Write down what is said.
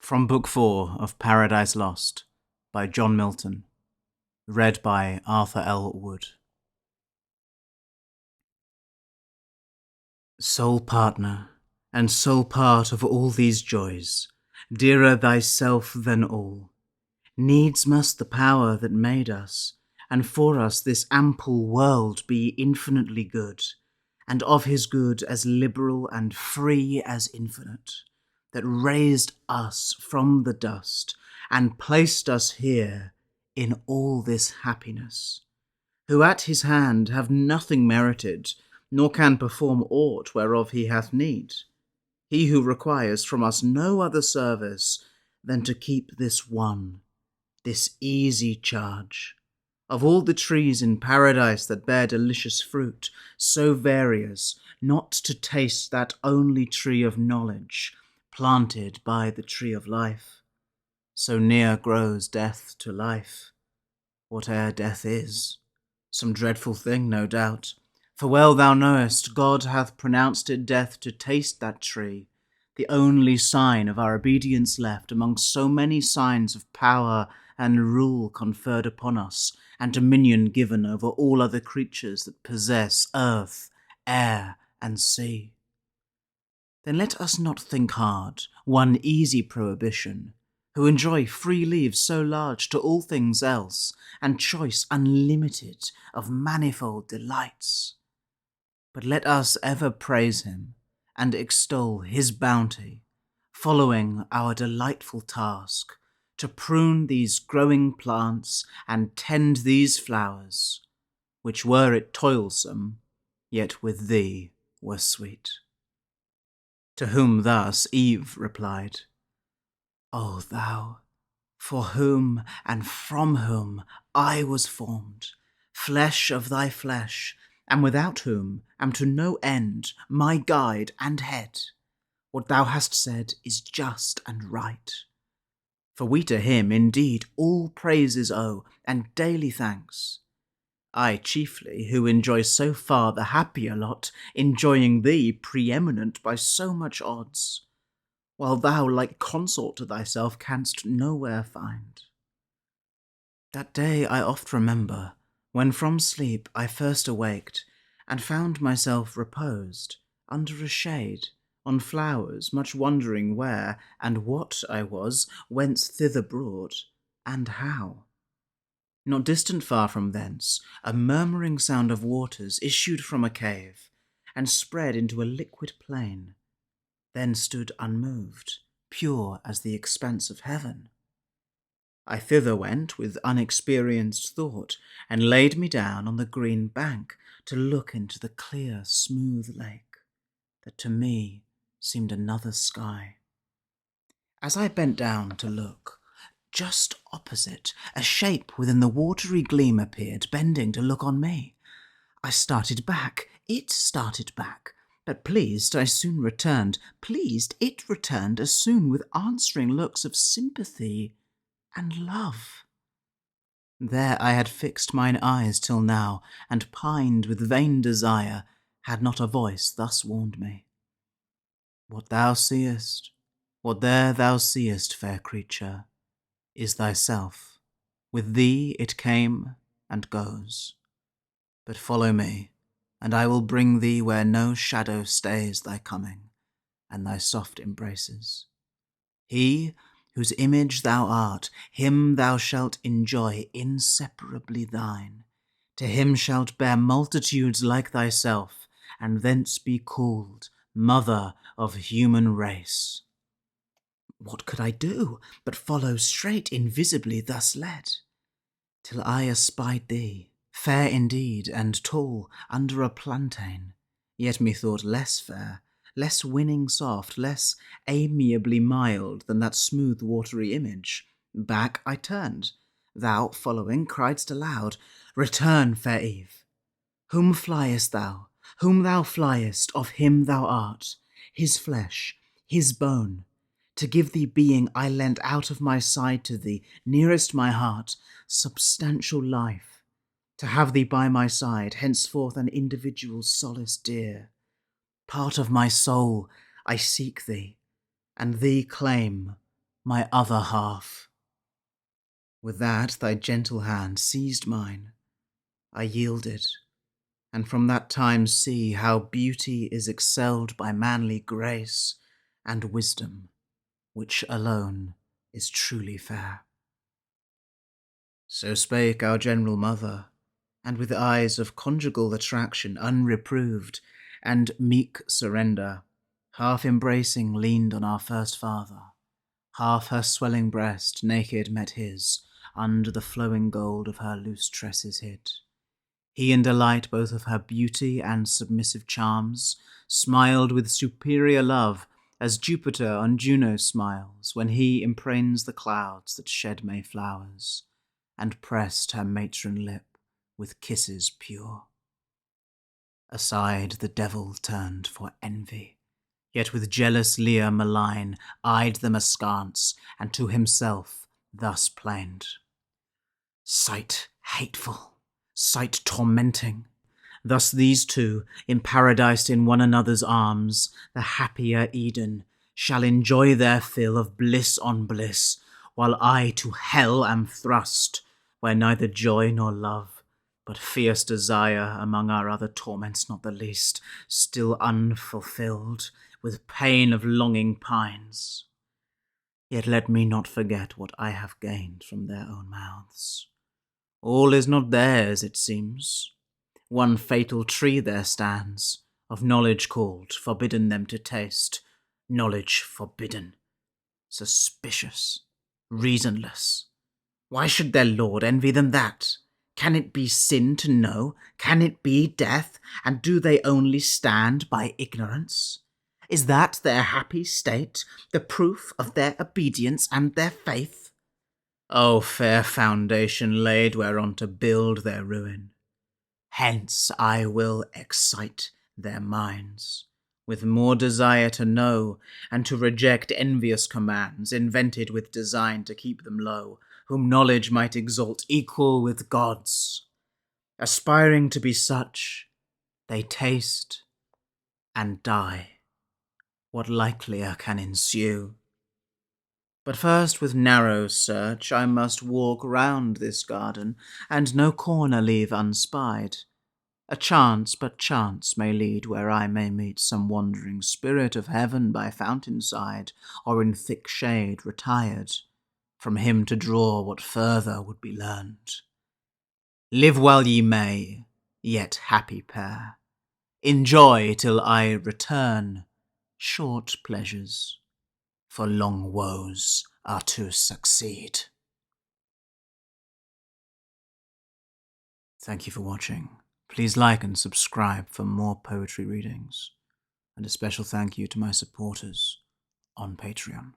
From Book 4 of Paradise Lost by John Milton. Read by Arthur L. Wood. Sole partner, and sole part of all these joys, dearer thyself than all, needs must the power that made us, and for us this ample world be infinitely good, and of his good as liberal and free as infinite, that raised us from the dust, and placed us here in all this happiness, who at his hand have nothing merited, nor can perform aught whereof he hath need. He who requires from us no other service than to keep this one, this easy charge. Of all the trees in paradise that bear delicious fruit, so various, not to taste that only tree of knowledge, planted by the tree of life. So near grows death to life, whate'er death is, some dreadful thing, no doubt. For well thou knowest, God hath pronounced it death to taste that tree, the only sign of our obedience left among so many signs of power and rule conferred upon us, and dominion given over all other creatures that possess earth, air, and sea. Then let us not think hard, one easy prohibition, who enjoy free leave so large to all things else, and choice unlimited of manifold delights. But let us ever praise him, and extol his bounty, following our delightful task, to prune these growing plants and tend these flowers, which were it toilsome, yet with thee were sweet. To whom thus Eve replied, O thou, for whom and from whom I was formed, flesh of thy flesh, and without whom am to no end my guide and head, what thou hast said is just and right. For we to him indeed all praises owe, and daily thanks. I chiefly, who enjoy so far the happier lot, enjoying thee preeminent by so much odds, while thou like consort to thyself canst nowhere find. That day I oft remember, when from sleep I first awaked, and found myself reposed under a shade, on flowers, much wondering where and what I was, whence thither brought, and how. Not distant far from thence, a murmuring sound of waters issued from a cave, and spread into a liquid plain, then stood unmoved, pure as the expanse of heaven. I thither went with unexperienced thought, and laid me down on the green bank to look into the clear, smooth lake, that to me seemed another sky. As I bent down to look, just opposite, a shape within the watery gleam appeared, bending to look on me. I started back, it started back, but pleased I soon returned. Pleased it returned as soon with answering looks of sympathy and love. There I had fixed mine eyes till now, and pined with vain desire, had not a voice thus warned me. What thou seest, what there thou seest, fair creature, is thyself. With thee it came and goes. But follow me, and I will bring thee where no shadow stays thy coming, and thy soft embraces. He whose image thou art, him thou shalt enjoy inseparably thine. To him shalt bear multitudes like thyself, and thence be called mother of human race. What could I do but follow straight invisibly thus led, till I espied thee, fair indeed and tall, under a plantain, yet methought less fair, less winning soft, less amiably mild than that smooth watery image. Back I turned. Thou, following, criedst aloud, Return, fair Eve. Whom fliest thou? Whom thou fliest, of him thou art, his flesh, his bone. To give thee being I lent out of my side to thee, nearest my heart, substantial life. To have thee by my side, henceforth an individual solace dear. Part of my soul, I seek thee, and thee claim, my other half. With that thy gentle hand seized mine, I yielded, and from that time see how beauty is excelled by manly grace and wisdom, which alone is truly fair. So spake our general mother, and with eyes of conjugal attraction unreproved, and meek surrender, half embracing leaned on our first father. Half her swelling breast naked met his, under the flowing gold of her loose tresses hid. He in delight both of her beauty and submissive charms, smiled with superior love, as Jupiter on Juno smiles, when he impregns the clouds that shed May flowers, and pressed her matron lip with kisses pure. Aside the devil turned for envy, yet with jealous leer malign eyed them askance, and to himself thus plained: Sight hateful, sight tormenting, thus these two, imparadised in one another's arms, the happier Eden, shall enjoy their fill of bliss on bliss, while I to hell am thrust, where neither joy nor love, but fierce desire, among our other torments not the least, still unfulfilled, with pain of longing pines. Yet let me not forget what I have gained from their own mouths. All is not theirs, it seems. One fatal tree there stands, of knowledge called, forbidden them to taste. Knowledge forbidden, suspicious, reasonless. Why should their lord envy them that? Can it be sin to know? Can it be death? And do they only stand by ignorance? Is that their happy state, the proof of their obedience and their faith? O fair foundation laid whereon to build their ruin! Hence I will excite their minds with more desire to know, and to reject envious commands, invented with design to keep them low, whom knowledge might exalt equal with gods. Aspiring to be such, they taste and die. What likelier can ensue? But first with narrow search I must walk round this garden, and no corner leave unspied. A chance but chance may lead where I may meet some wandering spirit of heaven by fountain side, or in thick shade retired, from him to draw what further would be learned. Live while ye may, yet happy pair, enjoy till I return, short pleasures, for long woes are to succeed. Thank you for watching. Please like and subscribe for more poetry readings. And a special thank you to my supporters on Patreon.